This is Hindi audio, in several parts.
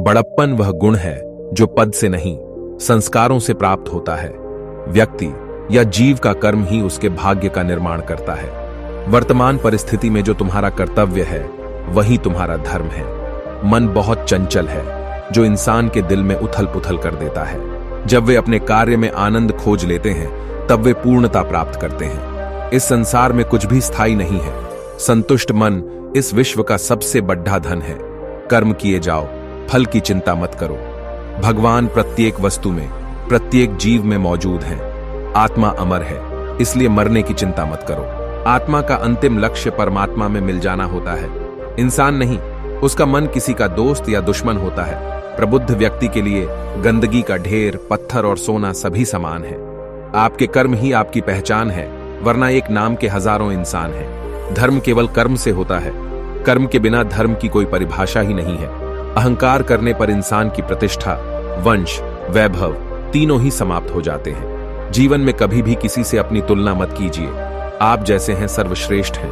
बड़प्पन वह गुण है जो पद से नहीं, संस्कारों से प्राप्त होता है। व्यक्ति या जीव का कर्म ही उसके भाग्य का निर्माण करता है। वर्तमान परिस्थिति में जो तुम्हारा कर्तव्य है वही तुम्हारा धर्म है। मन बहुत चंचल है जो इंसान के दिल में उथल पुथल कर देता है। जब वे अपने कार्य में आनंद खोज लेते हैं तब वे पूर्णता प्राप्त करते हैं। इस संसार में कुछ भी स्थायी नहीं है। संतुष्ट मन इस विश्व का सबसे बड़ा धन है। कर्म किए जाओ, फल की चिंता मत करो। भगवान प्रत्येक वस्तु में, प्रत्येक जीव में मौजूद हैं। आत्मा अमर है, इसलिए मरने की चिंता मत करो। आत्मा का अंतिम लक्ष्य परमात्मा में मिल जाना होता है, इंसान नहीं। उसका मन किसी का दोस्त या दुश्मन होता है। प्रबुद्ध व्यक्ति के लिए गंदगी का ढेर, पत्थर और सोना सभी समान है। आपके कर्म ही आपकी पहचान है, वरना एक नाम के हजारों इंसान हैं। धर्म केवल कर्म से होता है। कर्म के बिना धर्म की कोई परिभाषा ही नहीं है। अहंकार करने पर इंसान की प्रतिष्ठा, वंश, वैभव तीनों ही समाप्त हो जाते हैं। जीवन में कभी भी किसी से अपनी तुलना मत कीजिए। आप जैसे हैं सर्वश्रेष्ठ हैं।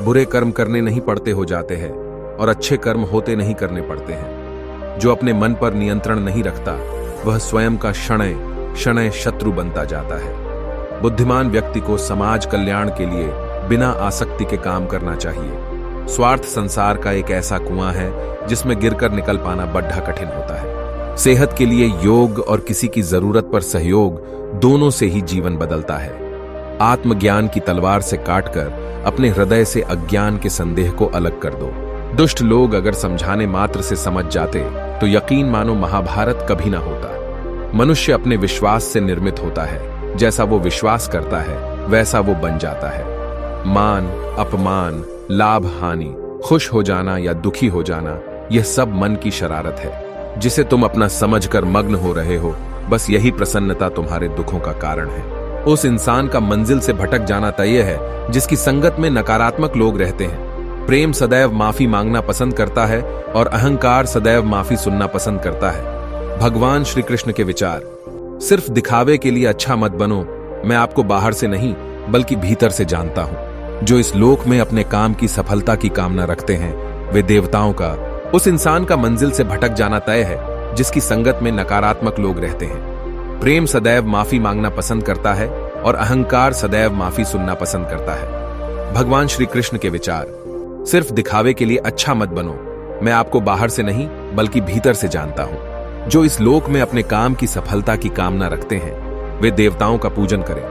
बुरे कर्म करने नहीं पड़ते हो जाते हैं और अच्छे कर्म होते नहीं करने पड़ते हैं। जो अपने मन पर नियंत्रण नहीं रखता वह स्वयं का शणय शणय शत्रु बनता जाता है। बुद्धिमान व्यक्ति को समाज कल्याण के लिए बिना आसक्ति के काम करना चाहिए। स्वार्थ संसार का एक ऐसा कुआं है जिसमें गिरकर निकल पाना बड़ा कठिन होता है। सेहत के लिए योग और किसी की जरूरत पर सहयोग, दोनों से ही जीवन बदलता है। आत्मज्ञान की तलवार से काटकर अपने हृदय से अज्ञान के संदेह को अलग कर दो। दुष्ट लोग अगर समझाने मात्र से समझ जाते तो यकीन मानो महाभारत कभी ना होता। मनुष्य अपने विश्वास से निर्मित होता है। जैसा वो विश्वास करता है वैसा वो बन जाता है। मान, अपमान, लाभ, हानि, खुश हो जाना या दुखी हो जाना, यह सब मन की शरारत है जिसे तुम अपना समझकर मग्न हो रहे हो। बस यही प्रसन्नता तुम्हारे दुखों का कारण है। उस इंसान का मंजिल से भटक जाना तय है जिसकी संगत में नकारात्मक लोग रहते हैं। प्रेम सदैव माफी मांगना पसंद करता है और अहंकार सदैव माफी सुनना पसंद करता है। भगवान श्री कृष्ण के विचार, सिर्फ दिखावे के लिए अच्छा मत बनो। मैं आपको बाहर से नहीं बल्कि भीतर से जानता हूं। जो इस लोक में अपने काम की सफलता की कामना रखते हैं वे देवताओं का, उस इंसान का मंजिल से भटक जाना तय है जिसकी संगत में नकारात्मक लोग रहते हैं। प्रेम सदैव माफी मांगना पसंद करता है और अहंकार सदैव माफी सुनना पसंद करता है। भगवान श्री कृष्ण के विचार, सिर्फ दिखावे के लिए अच्छा मत बनो। मैं आपको बाहर से नहीं बल्कि भीतर से जानता हूं। जो इस लोक में अपने काम की सफलता की कामना रखते हैं वे देवताओं का पूजन करें।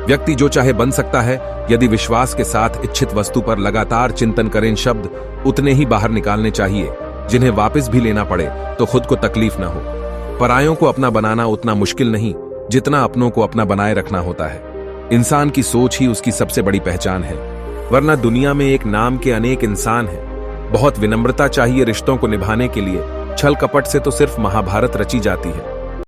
व्यक्ति जो चाहे बन सकता है यदि विश्वास के साथ इच्छित वस्तु पर लगातार चिंतन करें। शब्द उतने ही बाहर निकालने चाहिए जिन्हें वापस भी लेना पड़े तो खुद को तकलीफ न हो। परायों को अपना बनाना उतना मुश्किल नहीं जितना अपनों को अपना बनाए रखना होता है। इंसान की सोच ही उसकी सबसे बड़ी पहचान है, वरना दुनिया में एक नाम के अनेक इंसान हैं। बहुत विनम्रता चाहिए रिश्तों को निभाने के लिए। छल कपट से तो सिर्फ महाभारत रची जाती है।